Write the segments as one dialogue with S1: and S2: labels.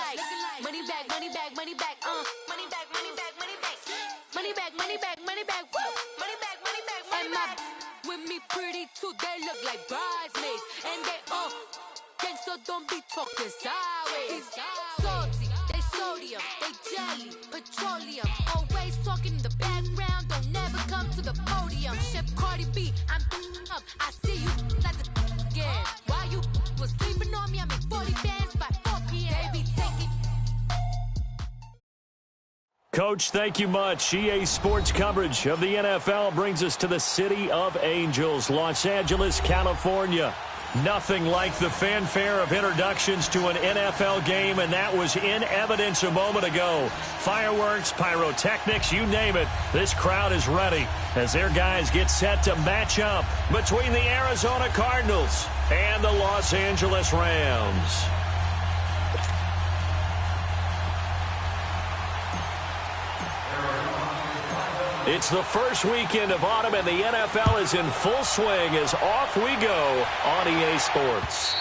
S1: like money back, money back, money back, money back, money back, money back, money back, money back, money back, woo, money back, money back, money back. With me pretty too, they look like bridesmaids, and they gangsta don't be talking sideways. Salty, they sodium, they jelly, petroleum, always talking in the background, don't never come to the podium. Chef Cardi B, I'm up, I see you like the again. Why you was sleeping on me? I make 40 bands by 4 p.m. They be taking.
S2: Coach, thank you much. EA Sports coverage of the NFL brings us to the City of Angels, Los Angeles, California. Nothing like the fanfare of introductions to an NFL game, and that was in evidence a moment ago. Fireworks, pyrotechnics, you name it. This crowd is ready as their guys get set to match up between the Arizona Cardinals and the Los Angeles Rams. It's the first weekend of autumn, and the NFL is in full swing as off we go on EA Sports.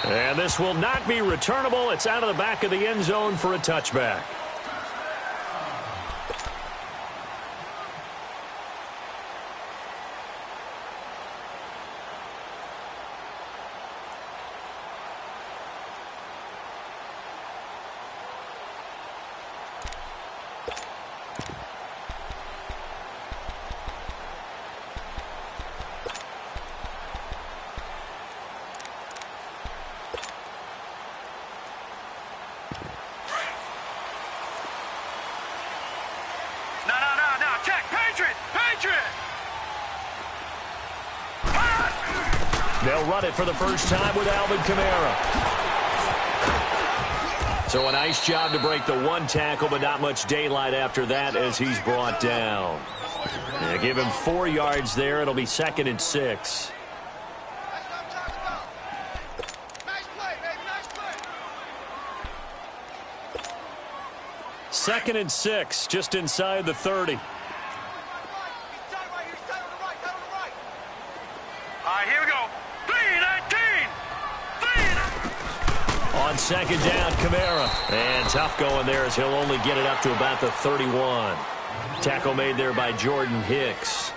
S2: And this will not be returnable. It's out of the back of the end zone for a touchback. They'll run it for the first time with Alvin Kamara. So a nice job to break the one tackle, but not much daylight after that as he's brought down. Give him 4 yards there. It'll be 2nd and 6. Second and 6, just inside the 30. On second down, Kamara. And tough going there as he'll only get it up to about the 31. Tackle made there by Jordan Hicks.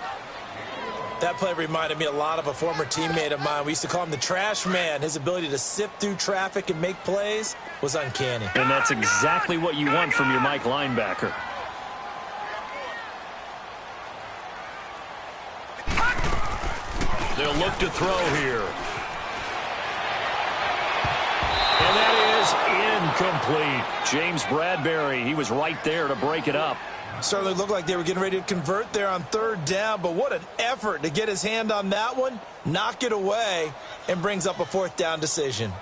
S3: That play reminded me a lot of a former teammate of mine. We used to call him the trash man. His ability to sift through traffic and make plays was uncanny.
S2: And that's exactly what you want from your Mike linebacker. They'll look to throw here. And that is incomplete. James Bradbury, he was right there to break it up.
S3: Certainly looked like they were getting ready to convert there on 3rd down, but what an effort to get his hand on that one, knock it away, and brings up a 4th down decision.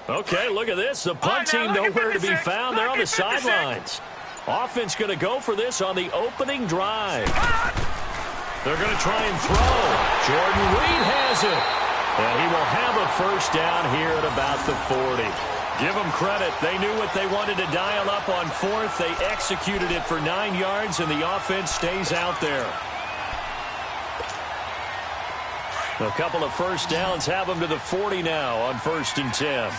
S2: Okay, look at this. The punt team nowhere to be found. They're on the sidelines. Offense going to go for this on the opening drive. They're going to try and throw. Jordan Reed has it. And he will have a first down here at about the 40. Give them credit. They knew what they wanted to dial up on 4th. They executed it for 9 yards, and the offense stays out there. A couple of first downs have them to the 40 now on 1st and 10.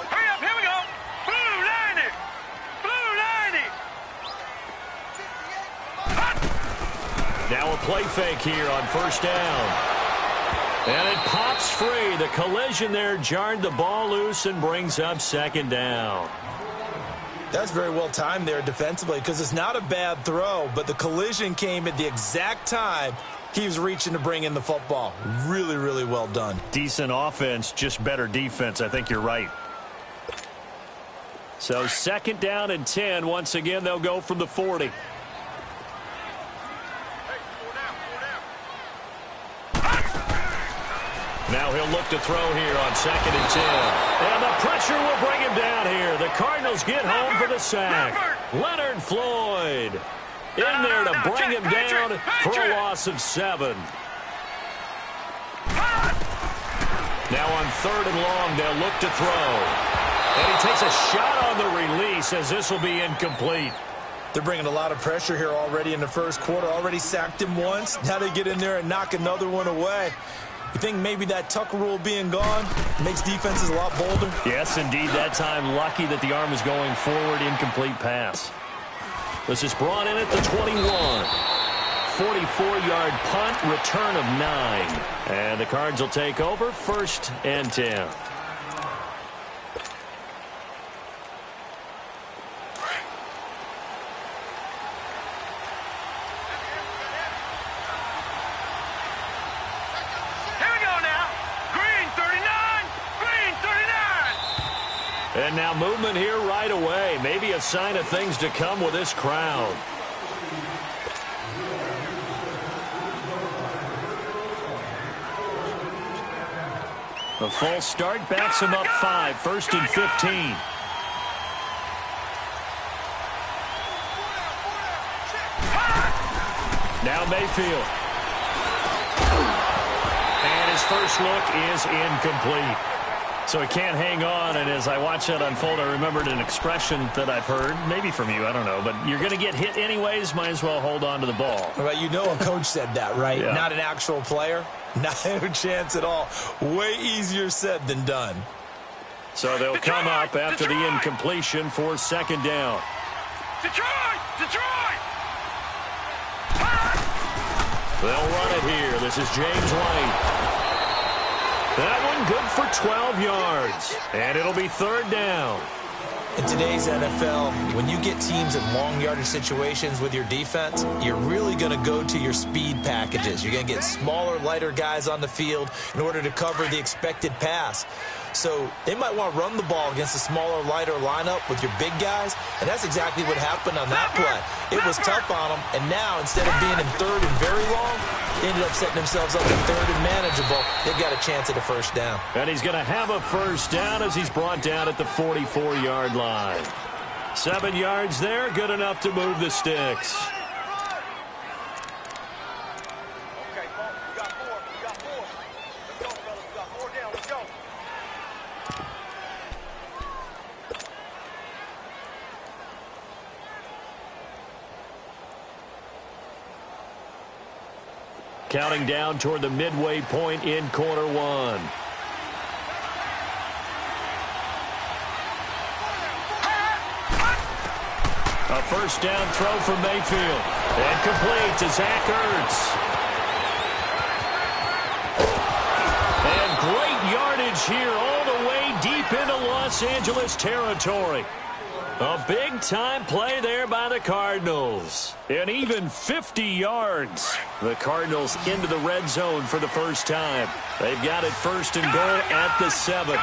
S4: Hurry up, here we go. Blue 90. Blue 90.
S2: Now a play fake here on 1st down. And it pops free. The collision there jarred the ball loose and brings up 2nd down.
S3: That's very well timed there defensively because it's not a bad throw, but the collision came at the exact time he was reaching to bring in the football. Really, really well done.
S2: Decent offense, just better defense. I think you're right. So 2nd down and 10. Once again, they'll go from the 40. Now he'll look to throw here on 2nd and 10. And the pressure will bring him down here. The Cardinals get home for the sack. Leonard Floyd. in there to bring him down for a loss of 7. Now on 3rd and long, they'll look to throw. And he takes a shot on the release as this will be incomplete.
S3: They're bringing a lot of pressure here already in the first quarter. Already sacked him once. Now they get in there and knock another one away. You think maybe that Tucker rule being gone makes defenses a lot bolder?
S2: Yes, indeed. That time, lucky that the arm is going forward. Incomplete pass. This is brought in at the 21. 44-yard punt, return of 9. And the Cards will take over, 1st and 10. And now movement here right away. Maybe a sign of things to come with this crowd. A false start backs him up 5. 1st and 15. Now Mayfield. And his first look is incomplete. So he can't hang on, and as I watch that unfold, I remembered an expression that I've heard, maybe from you, I don't know, but you're going to get hit anyways, might as well hold on to the ball.
S3: Well, you know a coach said that, right?
S2: Yeah.
S3: Not an actual player. Not a chance at all. Way easier said than done.
S2: So they'll come up after the incompletion for 2nd down.
S4: Detroit!
S2: They'll run it here. This is James White. That one good for 12 yards. And it'll be 3rd down.
S3: In today's NFL, when you get teams in long yardage situations with your defense, you're really going to go to your speed packages. You're going to get smaller, lighter guys on the field in order to cover the expected pass. So they might want to run the ball against a smaller, lighter lineup with your big guys, and that's exactly what happened on that play. It was tough on them, and now instead of being in 3rd and very long, they ended up setting themselves up in 3rd and manageable. They've got a chance at a 1st down.
S2: And he's going to have a 1st down as he's brought down at the 44-yard line. 7 yards there, good enough to move the sticks. Counting down toward the midway point in quarter 1. A 1st down throw for Mayfield. And complete to Zach Ertz. And great yardage here all the way deep into Los Angeles territory. A big-time play there by the Cardinals. And even 50 yards. The Cardinals into the red zone for the first time. They've got it 1st and goal at the 7.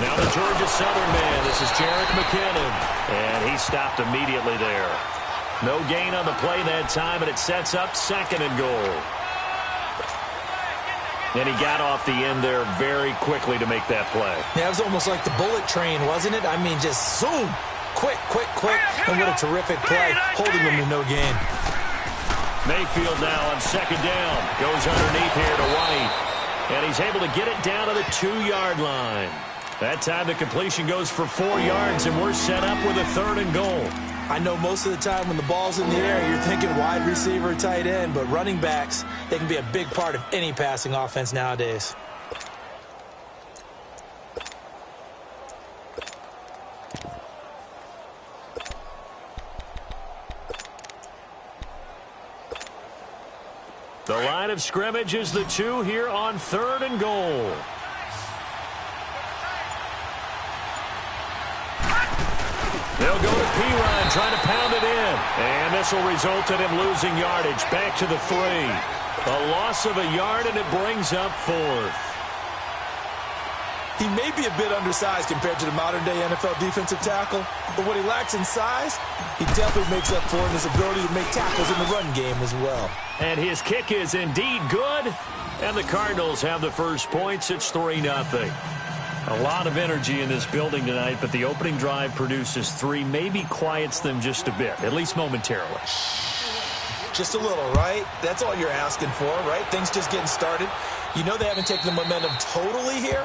S2: Now the Georgia Southern man. This is Jerick McKinnon. And he stopped immediately there. No gain on the play that time, and it sets up 2nd and goal. And he got off the end there very quickly to make that play.
S3: Yeah, it was almost like the bullet train, wasn't it? I mean, just zoom. Quick. And what a terrific play, holding them to no gain.
S2: Mayfield now on 2nd down. Goes underneath here to White. And he's able to get it down to the 2-yard line. That time the completion goes for 4 yards, and we're set up with a 3rd and goal.
S3: I know most of the time when the ball's in the air, you're thinking wide receiver, tight end, but running backs, they can be a big part of any passing offense nowadays.
S2: The line of scrimmage is the 2 here on 3rd and goal. They'll go to P-Ryan, trying to pound it in. And this will result in him losing yardage. Back to the 3. A loss of a yard, and it brings up 4th.
S3: He may be a bit undersized compared to the modern-day NFL defensive tackle, but what he lacks in size, he definitely makes up for in his ability to make tackles in the run game as well.
S2: And his kick is indeed good, and the Cardinals have the first points. It's 3-0. A lot of energy in this building tonight, but the opening drive produces 3, maybe quiets them just a bit, at least momentarily.
S3: Just a little, right? That's all you're asking for, right? Things just getting started. You know they haven't taken the momentum totally here,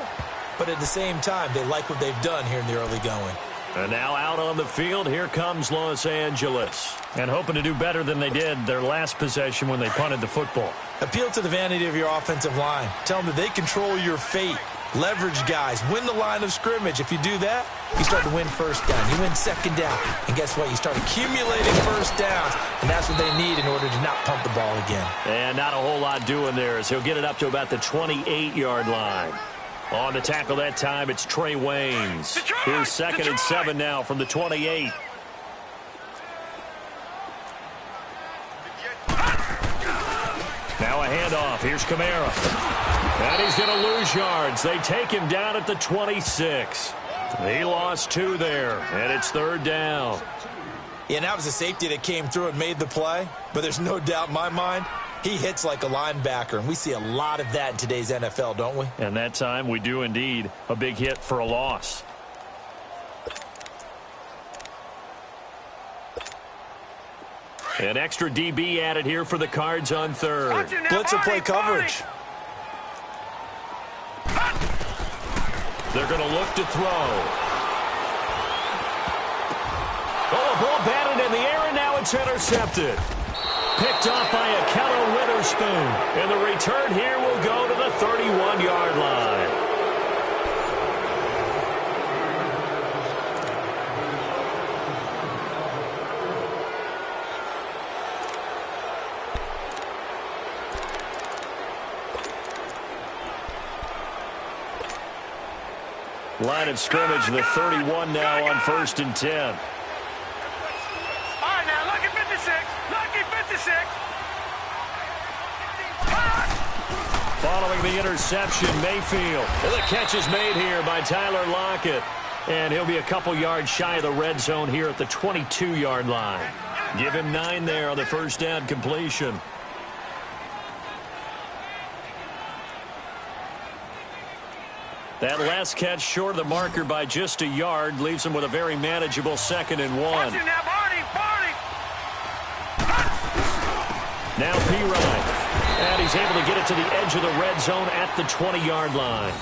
S3: but at the same time, they like what they've done here in the early going.
S2: And now out on the field, here comes Los Angeles. And hoping to do better than they did their last possession when they punted the football.
S3: Appeal to the vanity of your offensive line. Tell them that they control your fate. Leverage guys. Win the line of scrimmage. If you do that, you start to win first down. You win second down. And guess what? You start accumulating first downs. And that's what they need in order to not punt the ball again.
S2: And not a whole lot doing there as he'll get it up to about the 28-yard line. On the tackle that time, it's Trey Waynes. Here's 2nd and 7 now from the 28. Now a handoff. Here's Kamara. And he's going to lose yards. They take him down at the 26. He lost 2 there, and it's 3rd down.
S3: Yeah, and that was a safety that came through and made the play. But there's no doubt in my mind, he hits like a linebacker, and we see a lot of that in today's NFL, don't we?
S2: And that time we do indeed. A big hit for a loss. An extra DB added here for the Cards on 3rd.
S3: Blitzer play coverage.
S2: They're going to look to throw. Oh, a ball batted in the air, and now it's intercepted. Picked off by a Keller Witherspoon. And the return here will go to the 31-yard line. Line of scrimmage, the 31 now on 1st and 10.
S4: All right, now, lucky 56. Lucky 56.
S2: Following the interception, Mayfield. And the catch is made here by Tyler Lockett. And he'll be a couple yards shy of the red zone here at the 22-yard line. Give him 9 there on the first down completion. That last catch short of the marker by just a yard leaves him with a very manageable 2nd and 1.
S4: Now, Barney.
S2: Now P-Ryan. And he's able to get it to the edge of the red zone at the 20-yard line.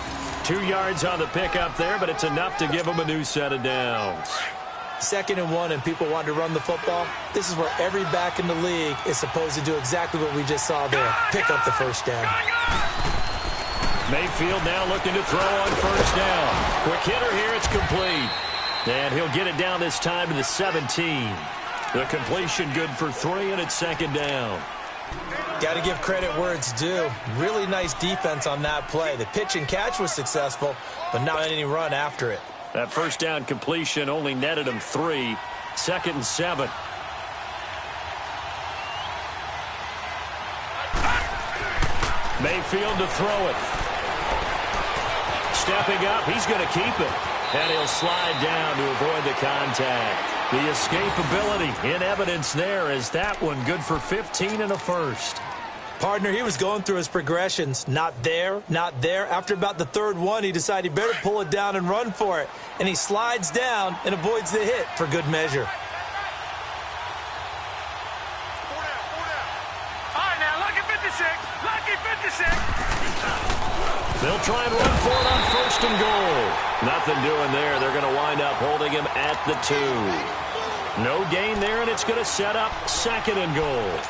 S2: 2 yards on the pickup there, but it's enough to give him a new set of downs.
S3: 2nd and 1 and people want to run the football. This is where every back in the league is supposed to do exactly what we just saw there. Pick up the first down.
S2: Mayfield now looking to throw on first down. Quick hitter here, it's complete. And he'll get it down this time to the 17. The completion good for 3, and it's 2nd down.
S3: Got to give credit where it's due. Really nice defense on that play. The pitch and catch was successful, but not any run after it.
S2: That first down completion only netted him 3. 2nd and 7. Mayfield to throw it. Stepping up, he's going to keep it. And he'll slide down to avoid the contact. The escapability in evidence there is that one good for 15 and a first.
S3: Partner, he was going through his progressions. Not there, not there. After about the 3rd one, he decided he better pull it down and run for it. And he slides down and avoids the hit for good measure.
S4: All right, now, lucky 56. Lucky 56.
S2: They'll try and run for it on 1st and goal. Nothing doing there. They're going to wind up holding him at the 2. No gain there, and it's going to set up 2nd and goal.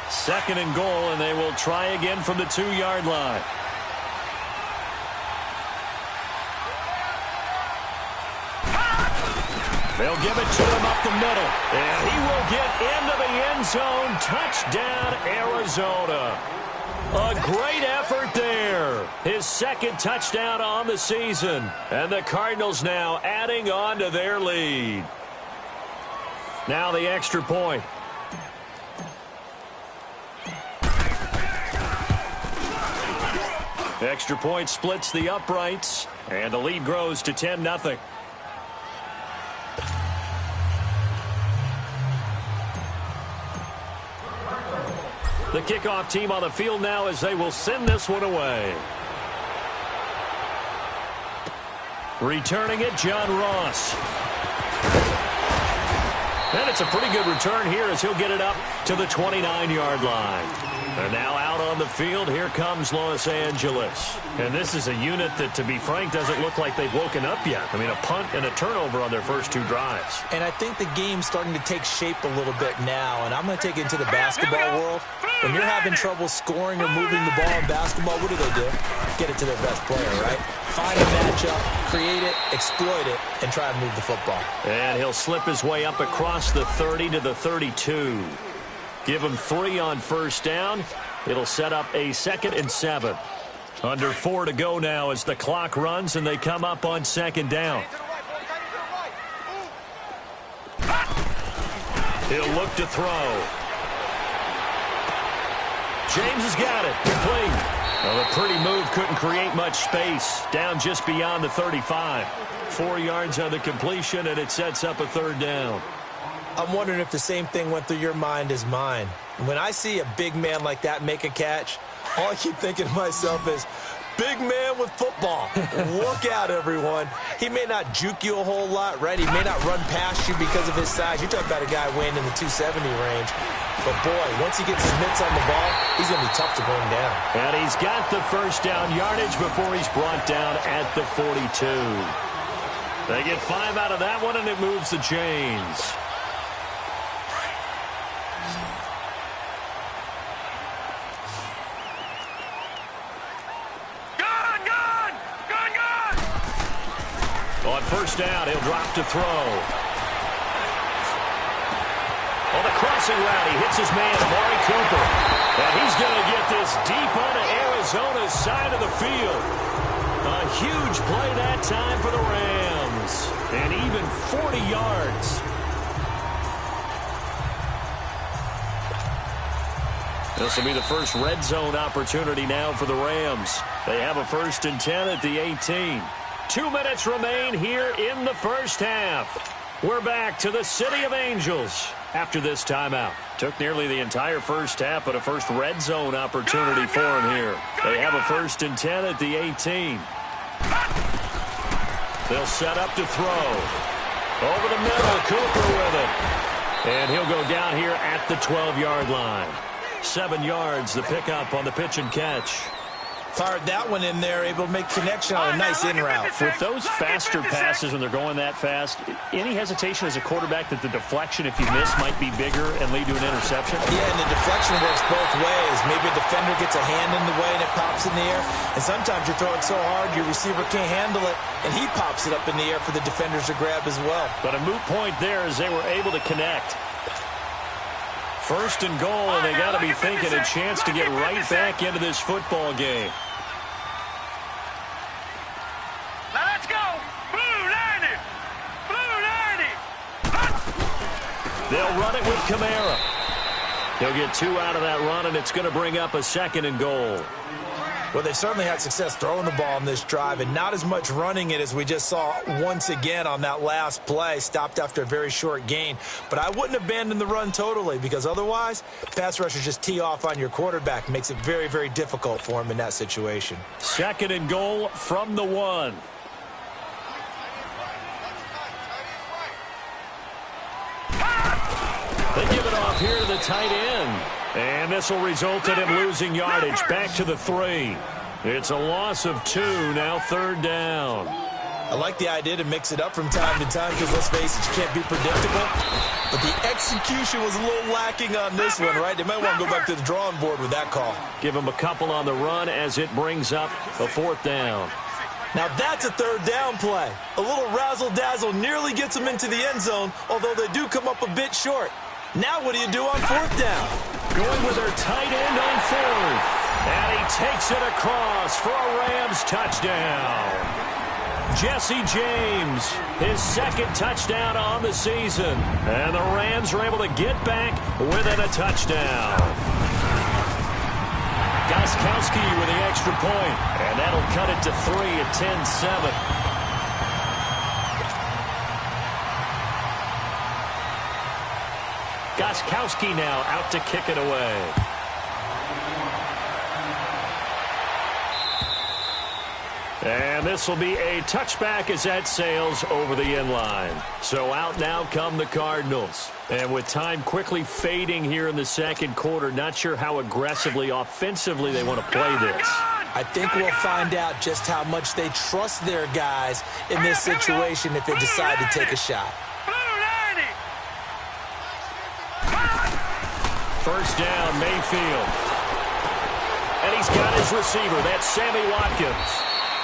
S2: 2nd and goal, and they will try again from the 2-yard line. They'll give it to him up the middle. And he will get into the end zone. Touchdown, Arizona. A great effort there. His 2nd touchdown on the season. And the Cardinals now adding on to their lead. Now the extra point. Extra point splits the uprights. And the lead grows to 10-0. The kickoff team on the field now as they will send this one away. Returning it, John Ross. And it's a pretty good return here as he'll get it up to the 29-yard line. And now out on the field, here comes Los Angeles. And this is a unit that, to be frank, doesn't look like they've woken up yet. I mean, a punt and a turnover on their first 2 drives.
S3: And I think the game's starting to take shape a little bit now. And I'm going to take it into the basketball world. When you're having trouble scoring or moving the ball in basketball, what do? Get it to their best player, right? Find a matchup, create it, exploit it, and try and move the football.
S2: And he'll slip his way up across the 30 to the 32. Give him 3 on first down. It'll set up a 2nd and 7. Under 4 to go now as the clock runs and they come up on 2nd down. He'll look to throw. James has got it. Complete. Well, a pretty move couldn't create much space. Down just beyond the 35. 4 yards on the completion, and it sets up a 3rd down.
S3: I'm wondering if the same thing went through your mind as mine. When I see a big man like that make a catch, all I keep thinking to myself is, big man with football. Look out, everyone. He may not juke you a whole lot, right? He may not run past you because of his size. You're talking about a guy weighing in the 270 range. But, boy, once he gets his mitts on the ball, he's going to be tough to bring down.
S2: And he's got the first down yardage before he's brought down at the 42. They get 5 out of that one, and it moves the chains. On first down, he'll drop to throw. On the crossing route, he hits his man, Amari Cooper. And he's going to get this deep onto Arizona's side of the field. A huge play that time for the Rams. And even 40 yards. This will be the first red zone opportunity now for the Rams. They have a 1st and 10 at the 18. 2 minutes remain here in the first half. We're back to the City of Angels after this timeout. Took nearly the entire first half, but a first red zone opportunity for him here. They have a 1st and 10 at the 18. They'll set up to throw. Over the middle, Cooper with it. And he'll go down here at the 12-yard line. 7 yards, the pickup on the pitch and catch.
S3: Fired that one in there, able to make connection on a nice in route.
S2: With those faster passes when they're going that fast, any hesitation as a quarterback that the deflection, if you miss, might be bigger and lead to an interception?
S3: Yeah, and the deflection works both ways. Maybe a defender gets a hand in the way and it pops in the air. And sometimes you're throwing so hard your receiver can't handle it, and he pops it up in the air for the defenders to grab as well.
S2: But a moot point there as they were able to connect. 1st and goal, and they got to be thinking a chance to get right back into this football game.
S4: Now let's go. Blue 90. Blue 90.
S2: They'll run it with Kamara. He'll get 2 out of that run, and it's going to bring up a 2nd and goal.
S3: Well, they certainly had success throwing the ball on this drive and not as much running it as we just saw once again on that last play. Stopped after a very short gain. But I wouldn't abandon the run totally because otherwise, pass rushers just tee off on your quarterback. Makes it very, very difficult for him in that situation.
S2: 2nd and goal from the 1. They give it off here to the tight end. And this will result in him losing yardage back to the 3. It's a loss of 2, now 3rd down.
S3: I like the idea to mix it up from time to time because, let's face it, you can't be predictable. But the execution was a little lacking on this one, right? They might want to go back to the drawing board with that call.
S2: Give him a couple on the run as it brings up a 4th down.
S3: Now that's a 3rd down play. A little razzle-dazzle nearly gets them into the end zone, although they do come up a bit short. Now what do you do on 4th down?
S2: Going with their tight end on 4th. And he takes it across for a Rams touchdown. Jesse James, his 2nd touchdown on the season. And the Rams are able to get back within a touchdown. Gostkowski with the extra point. And that'll cut it to 3 at 10-7. Gostkowski now out to kick it away. And this will be a touchback as that sails over the end line. So out now come the Cardinals. And with time quickly fading here in the second quarter, not sure how aggressively, offensively they want to play this.
S3: I think we'll find out just how much they trust their guys in this situation if they decide to take a shot.
S2: First down, Mayfield. And he's got his receiver. That's Sammy Watkins.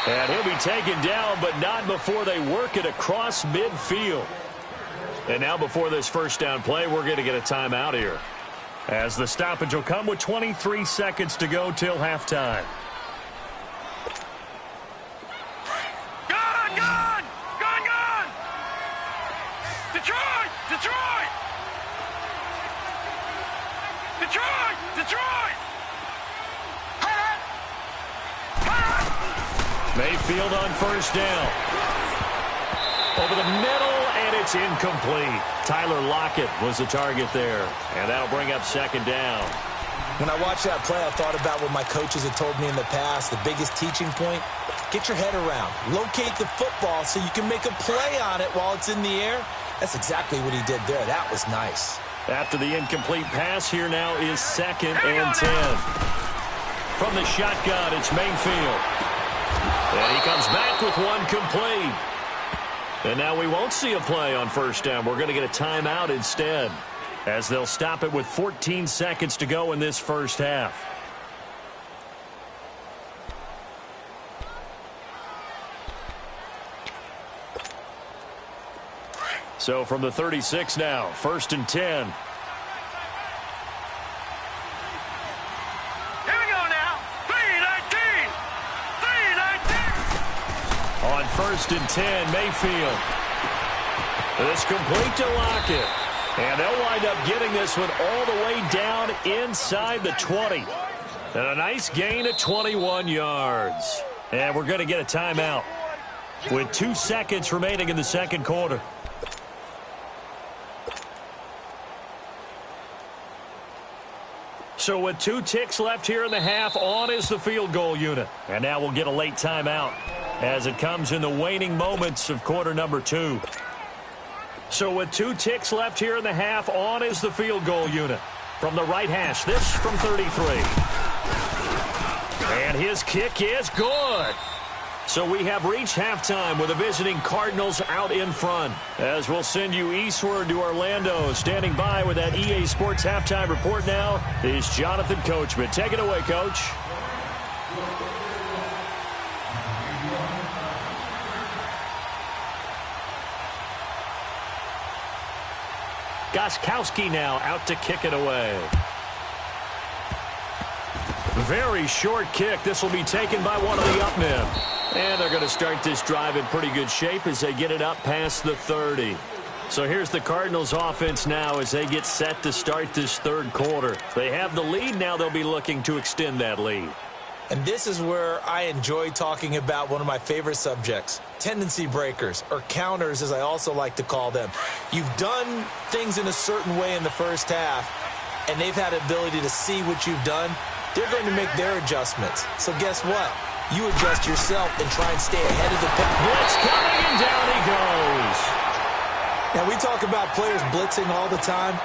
S2: And he'll be taken down, but not before they work it across midfield. And now before this first down play, we're going to get a timeout here, as the stoppage will come with 23 seconds to go till halftime.
S4: Gone! Detroit!
S2: Mayfield on first down. Over the middle, and it's incomplete. Tyler Lockett was the target there, and that'll bring up second down.
S3: When I watched that play, I thought about what my coaches had told me in the past. The biggest teaching point, get your head around. Locate the football so you can make a play on it while it's in the air. That's exactly what he did there. That was nice.
S2: After the incomplete pass, here now is 2nd and 10. From the shotgun, it's Mayfield. And he comes back with one complete. And now we won't see a play on first down. We're going to get a timeout instead, as they'll stop it with 14 seconds to go in this first half. So from the 36 now, 1st and 10.
S4: Here we go now. 3-19.
S2: On 1st and 10, Mayfield. It's complete to Lockett. And they'll wind up getting this one all the way down inside the 20. And a nice gain of 21 yards. And we're going to get a timeout with 2 seconds remaining in the second quarter. So with 2 ticks left here in the half, on is the field goal unit. And now we'll get a late timeout as it comes in the waning moments of quarter number 2. So with 2 ticks left here in the half, on is the field goal unit. From the right hash, this from 33. And his kick is good. So we have reached halftime with the visiting Cardinals out in front. As we'll send you eastward to Orlando. Standing by with that EA Sports halftime report now is Jonathan Coachman. Take it away, Coach. Gostkowski now out to kick it away. Very short kick. This will be taken by one of the up men. And they're going to start this drive in pretty good shape as they get it up past the 30. So here's the Cardinals offense now as they get set to start this third quarter. They have the lead now. They'll be looking to extend that lead.
S3: And this is where I enjoy talking about one of my favorite subjects, tendency breakers, or counters as I also like to call them. You've done things in a certain way in the first half, and they've had the ability to see what you've done. They're going to make their adjustments. So guess what? You adjust yourself and try and stay ahead of the pack.
S2: Blitz coming, and down he goes.
S3: Now, we talk about players blitzing all the time.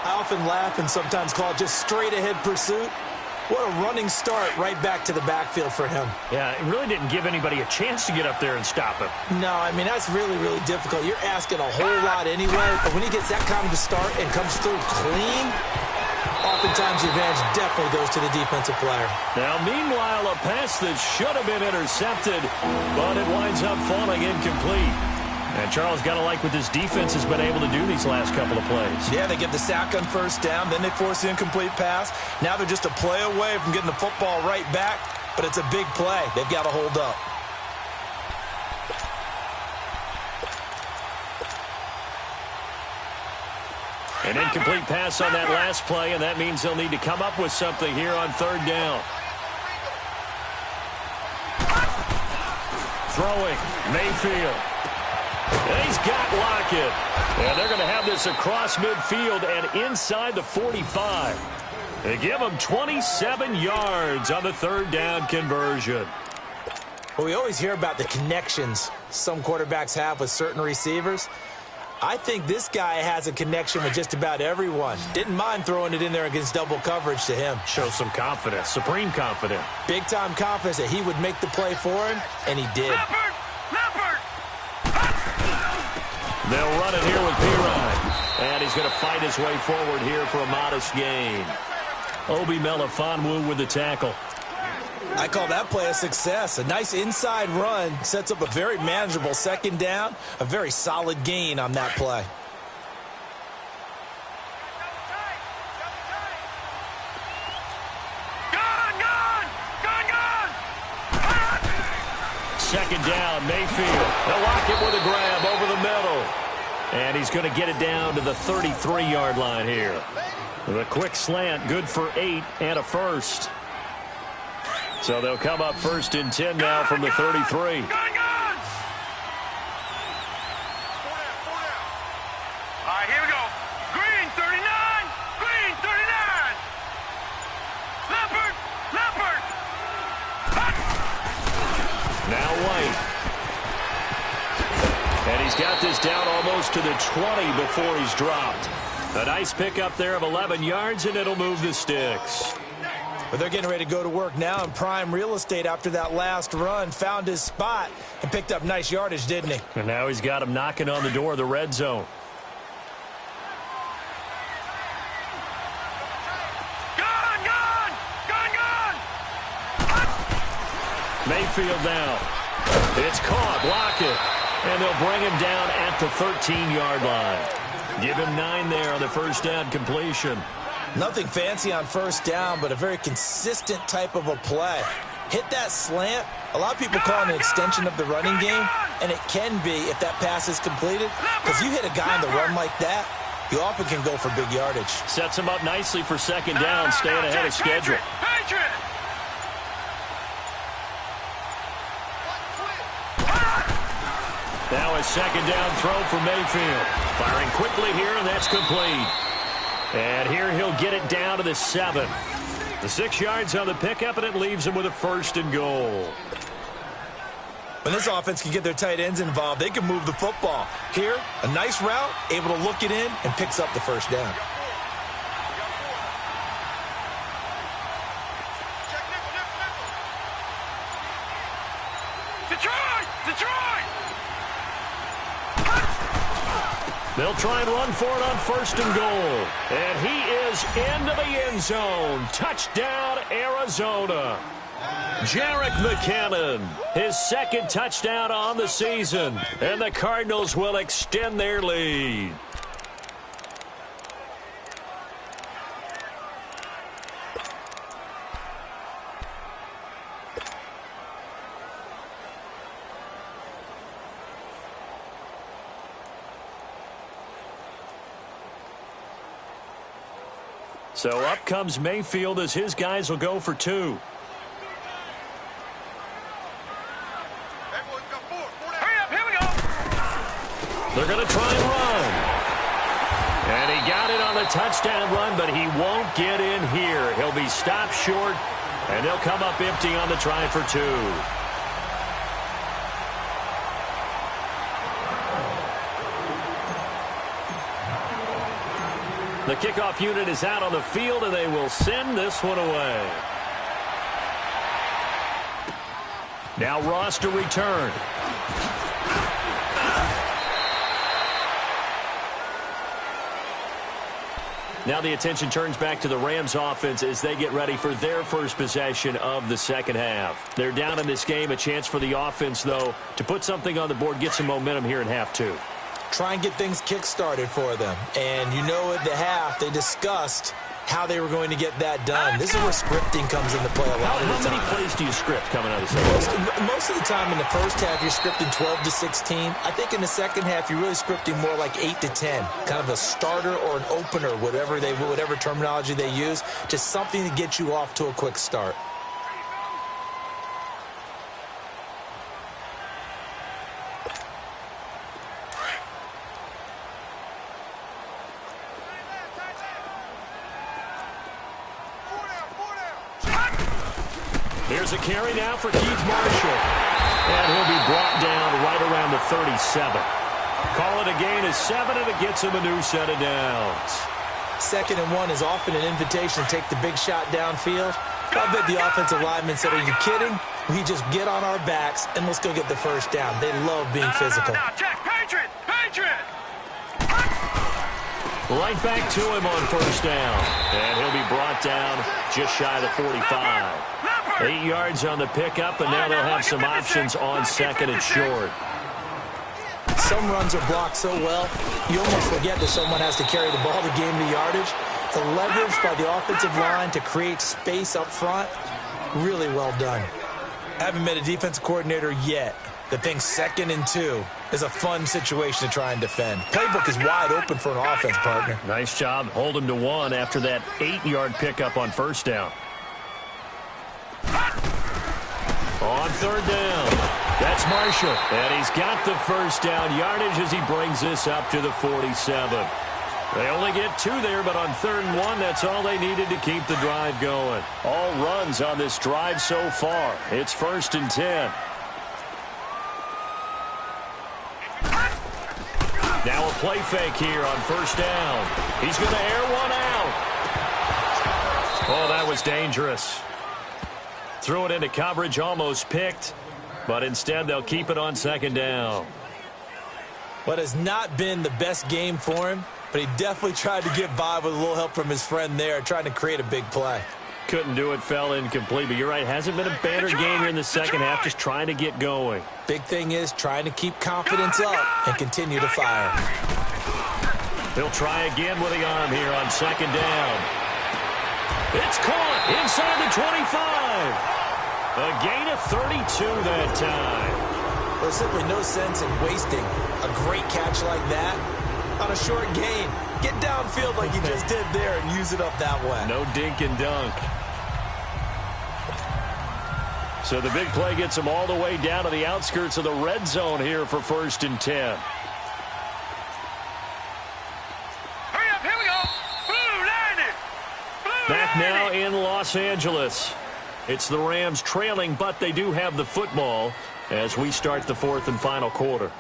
S3: I often laugh and sometimes call it just straight-ahead pursuit. What a running start right back to the backfield for him.
S2: Yeah, it really didn't give anybody a chance to get up there and stop him.
S3: No, I mean, that's really, really difficult. You're asking a whole lot anyway, but when he gets that kind of a start and comes through clean, oftentimes the advantage definitely goes to the defensive player.
S2: Now, meanwhile, a pass that should have been intercepted, but it winds up falling incomplete. And Charles, got to like what this defense has been able to do these last couple of plays.
S3: Yeah, they get the sack on first down, then they force the incomplete pass. Now they're just a play away from getting the football right back, but it's a big play. They've got to hold up.
S2: An incomplete pass on that last play, and that means they'll need to come up with something here on third down. Throwing, Mayfield. And he's got Lockett. And they're going to have this across midfield and inside the 45. They give him 27 yards on the third down conversion.
S3: Well, we always hear about the connections some quarterbacks have with certain receivers. I think this guy has a connection with just about everyone. Didn't mind throwing it in there against double coverage to him.
S2: Show some confidence, supreme confidence.
S3: Big-time confidence that he would make the play for him, and he did.
S4: Leopard!
S2: They'll run it here with Pirine. And he's going to fight his way forward here for a modest gain. Obi Melifonwu with the tackle.
S3: I call that play a success. A nice inside run sets up a very manageable second down. A very solid gain on that play.
S2: Second down, Mayfield. They'll lock him with a grab over the middle. And he's going to get it down to the 33-yard line here. The quick slant, good for 8 and a first. So they'll come up 1st and 10 now from the 33.
S4: All right, here we go. Green, 39. Green, 39. Leopard.
S2: Now White. And he's got this down almost to the 20 before he's dropped. A nice pickup there of 11 yards, and it'll move the sticks.
S3: But they're getting ready to go to work now in prime real estate after that last run. Found his spot and picked up nice yardage, didn't he?
S2: And now he's got him knocking on the door of the red zone.
S4: Gun!
S2: Mayfield now. It's caught. Block it. And they'll bring him down at the 13-yard line. Give him 9 there on the first down completion.
S3: Nothing fancy on first down, but a very consistent type of a play. Hit that slant. A lot of people call it an extension of the running game, and it can be if that pass is completed. Because you hit a guy on the run like that, you often can go for big yardage.
S2: Sets him up nicely for second down, staying ahead of schedule.
S4: Patriot!
S2: Now a second down throw for Mayfield. Firing quickly here, and that's complete. And here he'll get it down to the 7. The 6 yards on the pickup, and it leaves him with a 1st and goal.
S3: When this offense can get their tight ends involved, they can move the football. Here, a nice route, able to look it in, and picks up the first down.
S4: Detroit!
S2: They'll try and run for it on 1st and goal. And he is into the end zone. Touchdown, Arizona. Jerick McKinnon, his 2nd touchdown on the season. And the Cardinals will extend their lead. So up comes Mayfield as his guys will go for 2.
S4: Hurry up, here we go!
S2: They're going to try and run. And he got it on the touchdown run, but he won't get in here. He'll be stopped short, and they'll come up empty on the try for 2. The kickoff unit is out on the field, and they will send this one away. Now Ross to return. Now the attention turns back to the Rams offense as they get ready for their first possession of the second half. They're down in this game. A chance for the offense, though, to put something on the board, get some momentum here in half 2.
S3: Try and get things kick-started for them. And you know at the half, they discussed how they were going to get that done. This is where scripting comes into play a lot of the time.
S2: How many plays do you script coming out of the second half?
S3: Most of the time in the first half, you're scripting 12 to 16. I think in the second half, you're really scripting more like 8 to 10. Kind of a starter or an opener, whatever terminology they use. Just something to get you off to a quick start.
S2: Here's a carry now for Keith Marshall. And he'll be brought down right around the 37. Call it a gain of 7, and it gets him a new set of downs.
S3: 2nd and 1 is often an invitation to take the big shot downfield. I bet the offensive lineman said, are you kidding? We just get on our backs and let's go get the first down. They love being physical.
S4: Now, check. Patriot! Patriot!
S2: Right back to him on first down. And he'll be brought down just shy of the 45. 8 yards on the pickup, and now they'll have some options on 2nd and short.
S3: Some runs are blocked so well, you almost forget that someone has to carry the ball to gain the yardage. The leverage by the offensive line to create space up front, really well done. I haven't met a defensive coordinator yet that thinks 2nd and 2 is a fun situation to try and defend. Playbook is wide open for an offense, partner.
S2: Nice job. Hold him to 1 after that 8-yard pickup on first down. On 3rd down, that's Marshall. And he's got the first down yardage as he brings this up to the 47. They only get 2 there, but on 3rd and 1, that's all they needed to keep the drive going. All runs on this drive so far. It's 1st and 10. Now a play fake here on first down. He's going to air one out. Oh, that was dangerous. Threw it into coverage, almost picked, but instead they'll keep it on 2nd down.
S3: What has not been the best game for him, but he definitely tried to get by with a little help from his friend there, trying to create a big play.
S2: Couldn't do it, fell incomplete, but you're right, hasn't been a banner game here in the second half, just trying to get going.
S3: Big thing is trying to keep confidence up and continue to fire.
S2: He'll try again with the arm here on 2nd down. It's caught inside the 25. A gain of 32 that time.
S3: There's simply no sense in wasting a great catch like that on a short gain. Get downfield like he just did there and use it up that way.
S2: No dink and dunk. So the big play gets him all the way down to the outskirts of the red zone here for 1st and 10.
S4: Hurry up, here we go. Blue line it.
S2: Back now in Los Angeles. It's the Rams trailing, but they do have the football as we start the 4th and final quarter.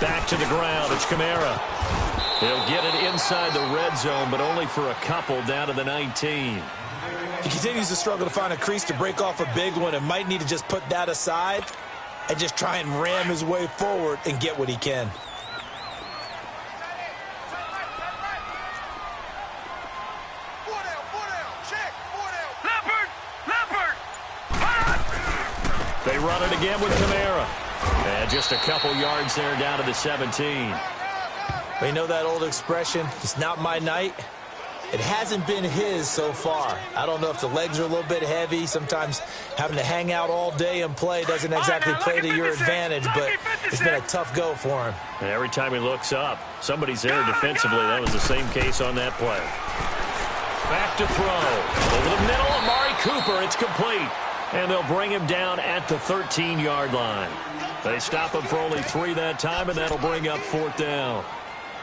S2: Back to the ground. It's Kamara. He'll get it inside the red zone, but only for a couple down to the 19.
S3: He continues to struggle to find a crease to break off a big one and might need to just put that aside and just try and ram his way forward and get what he can.
S2: They run it again with Kamara. And just a couple yards there down to the 17.
S3: We know that old expression, it's not my night. It hasn't been his so far. I don't know if the legs are a little bit heavy. Sometimes having to hang out all day and play doesn't exactly play to your advantage, but it's been a tough go for him.
S2: And every time he looks up, somebody's there defensively. That was the same case on that play. Back to throw. Over the middle, Amari Cooper. It's complete. And they'll bring him down at the 13-yard line. They stop him for only 3 that time, and that'll bring up 4th down.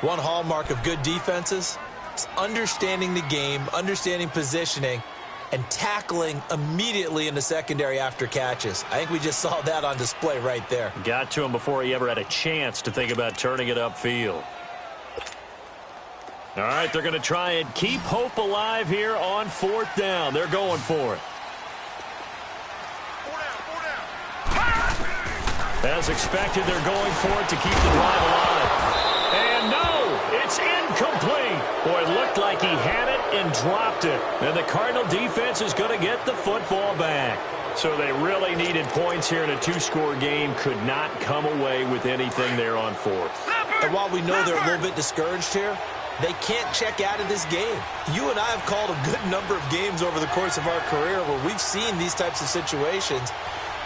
S3: One hallmark of good defenses is understanding the game, understanding positioning, and tackling immediately in the secondary after catches. I think we just saw that on display right there.
S2: Got to him before he ever had a chance to think about turning it upfield. All right, they're going to try and keep hope alive here on 4th down. They're going for it. As expected, they're going for it to keep the drive alive. And no, it's incomplete. Boy, it looked like he had it and dropped it. And the Cardinal defense is going to get the football back. So they really needed points here in a 2-score game. Could not come away with anything there on 4th.
S3: And while we know they're a little bit discouraged here, they can't check out of this game. You and I have called a good number of games over the course of our career where we've seen these types of situations.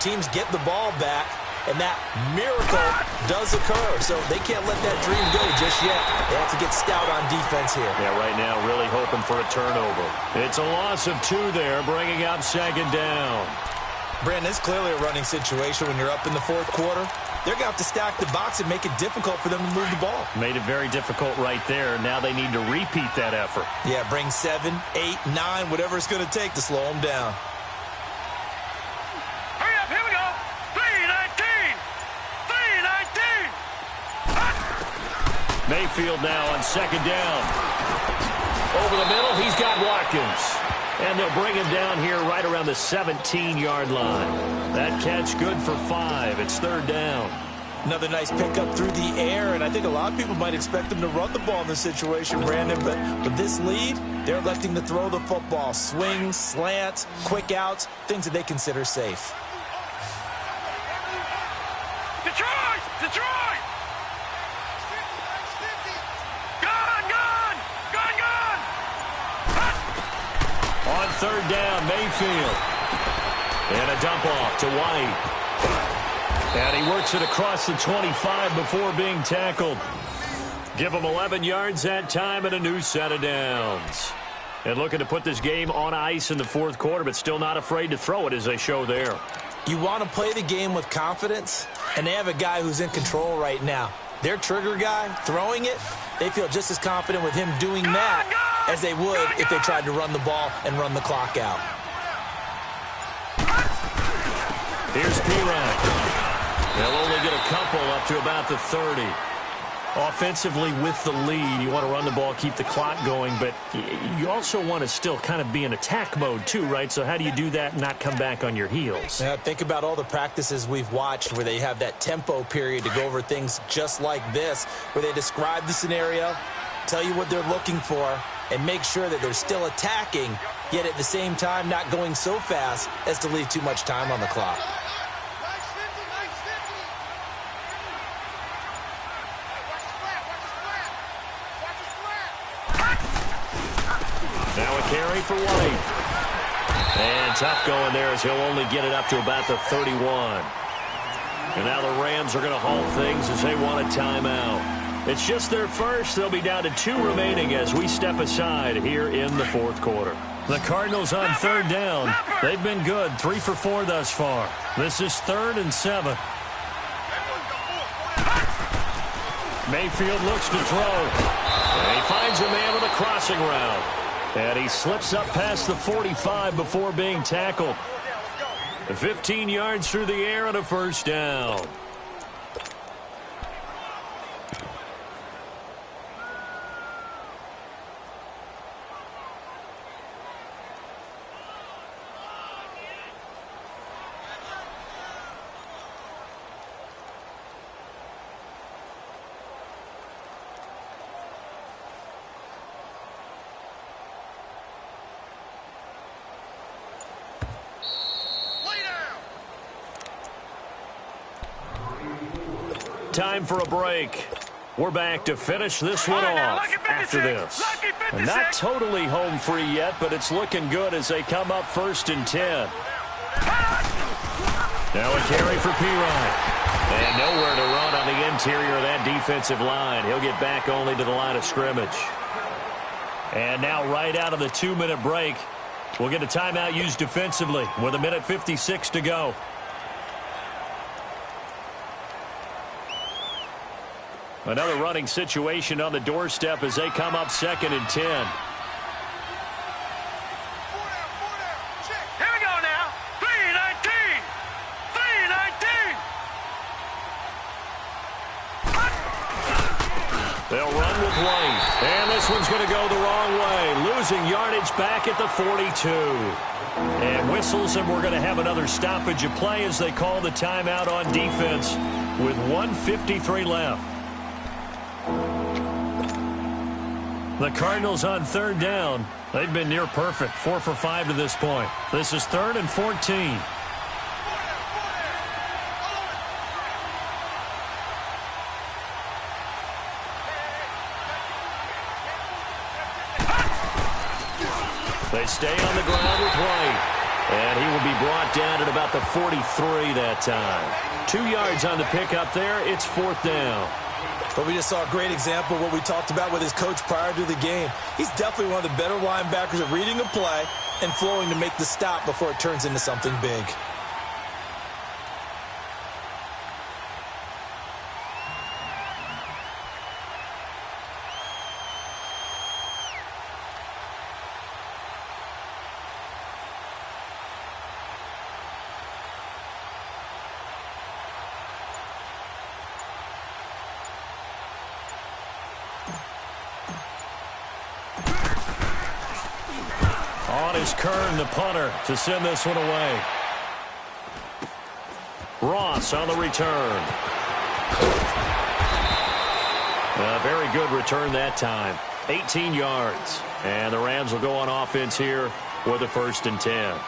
S3: Teams get the ball back, and that miracle does occur. So they can't let that dream go just yet. They have to get stout on defense here.
S2: Yeah, right now really hoping for a turnover. It's a loss of 2 there, bringing up 2nd down.
S3: Brandon, it's clearly a running situation when you're up in the fourth quarter. They're going to have to stack the box and make it difficult for them to move the ball.
S2: Made it very difficult right there. Now they need to repeat that effort.
S3: Yeah, bring 7, 8, 9, whatever it's going to take to slow them down.
S4: Hurry up, here we go. 3-19. 3-19.
S2: Mayfield now on second down. Over the middle, he's got Watkins. And they'll bring him down here right around the 17-yard line. That catch good for 5. It's third down.
S3: Another nice pickup through the air, and I think a lot of people might expect them to run the ball in this situation, Brandon, but with this lead, they're electing to throw the football. Swings, slants, quick outs, things that they consider safe.
S4: Detroit! Detroit! Gone, gone! Gone, gone!
S2: On third down, Mayfield. And a dump off to White. And he works it across the 25 before being tackled. Give him 11 yards that time and a new set of downs. And looking to put this game on ice in the fourth quarter, but still not afraid to throw it as they show there.
S3: You want to play the game with confidence, and they have a guy who's in control right now. Their trigger guy, throwing it, they feel just as confident with him doing that as they would if they tried to run the ball and run the clock out.
S2: Here's P-Ryan. They'll only get a couple up to about the 30. Offensively with the lead, you want to run the ball, keep the clock going, but you also want to still kind of be in attack mode too, right? So how do you do that and not come back on your heels?
S3: Yeah, think about all the practices we've watched where they have that tempo period to go over things just like this, where they describe the scenario, tell you what they're looking for, and make sure that they're still attacking, yet at the same time not going so fast as to leave too much time on the clock.
S2: Now a carry for White. And tough going there as he'll only get it up to about the 31. And now the Rams are going to halt things as they want a timeout. It's just their first. They'll be down to 2 remaining as we step aside here in the fourth quarter. The Cardinals on third down. They've been good, 3 for 4 thus far. This is 3rd and 7. Mayfield looks to throw. And he finds a man with a crossing route. And he slips up past the 45 before being tackled. 15 yards through the air and a first down. Time for a break. We're back to finish this one off after this. And not totally home free yet, but it's looking good as they come up 1st and 10. Now a carry for P-Ryan. And nowhere to run on the interior of that defensive line. He'll get back only to the line of scrimmage. And now right out of the 2-minute break, we'll get a timeout used defensively with 1:56 to go. Another running situation on the doorstep as they come up 2nd and 10.
S4: Here we go now. 3-19. 3-19.
S2: They'll run with White. And this one's going to go the wrong way. Losing yardage back at the 42. And whistles, and we're going to have another stoppage of play as they call the timeout on defense with 1:53 left. The Cardinals on third down. They've been near perfect, 4 for 5 to this point. This is 3rd and 14. They stay on the ground with White. And he will be brought down at about the 43 that time. 2 yards on the pickup there. It's 4th down.
S3: But we just saw a great example of what we talked about with his coach prior to the game. He's definitely one of the better linebackers at reading a play and flowing to make the stop before it turns into something big.
S2: On his Kern, the punter, to send this one away. Ross on the return. A very good return that time. 18 yards. And the Rams will go on offense here with a 1st and 10.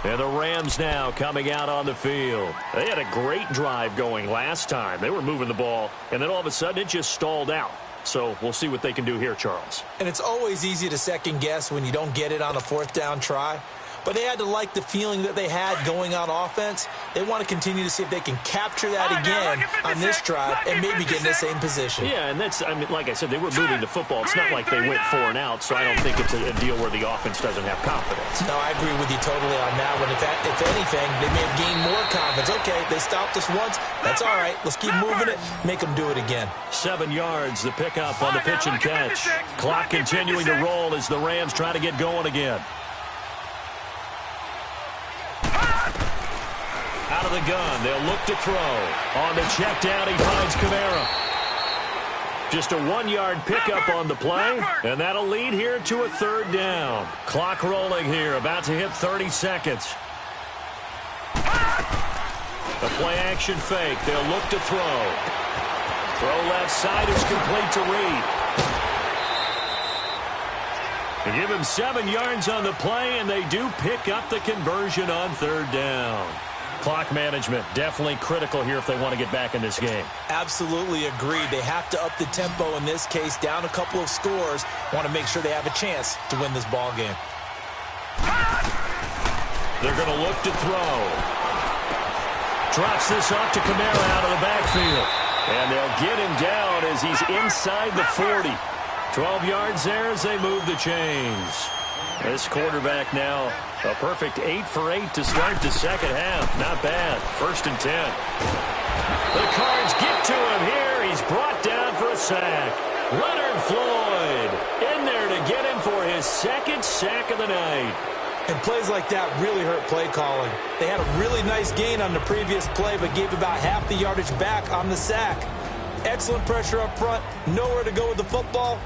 S2: And the Rams now coming out on the field. They had a great drive going last time. They were moving the ball, and then all of a sudden it just stalled out. So we'll see what they can do here, Charles.
S3: And it's always easy to second guess when you don't get it on a 4th down try. But they had to like the feeling that they had going on offense. They want to continue to see if they can capture that again on this drive and maybe get in the same position.
S2: Yeah, and that's, I mean, like I said, they were moving the football. It's not like they went 4 and out, so I don't think it's a deal where the offense doesn't have confidence.
S3: No, I agree with you totally on that one. If anything, they may have gained more confidence. Okay, they stopped us once. That's all right. Let's keep moving it. Make them do it again.
S2: 7 yards, the pickup on the pitch and catch. Clock continuing to roll as the Rams try to get going again. Out of the gun, they'll look to throw. On the check down, he finds Kamara. Just a 1-yard pickup on the play, and that'll lead here to a 3rd down. Clock rolling here, about to hit 30 seconds. The play-action fake, they'll look to throw. Throw left side is complete to Reed. They give him 7 yards on the play, and they do pick up the conversion on 3rd down. Clock management definitely critical here if they want to get back in this game.
S3: Absolutely agreed. They have to up the tempo in this case, down a couple of scores. Want to make sure they have a chance to win this ball game.
S2: They're going to look to throw. Drops this off to Kamara out of the backfield. And they'll get him down as he's inside the 40. 12 yards there as they move the chains. This quarterback now a perfect 8 for 8 to start the second half. Not bad. 1st and 10. The Cards get to him here. He's brought down for a sack. Leonard Floyd in there to get him for his 2nd sack of the night.
S3: And plays like that really hurt play calling. They had a really nice gain on the previous play, but gave about half the yardage back on the sack. Excellent pressure up front. Nowhere to go with the football.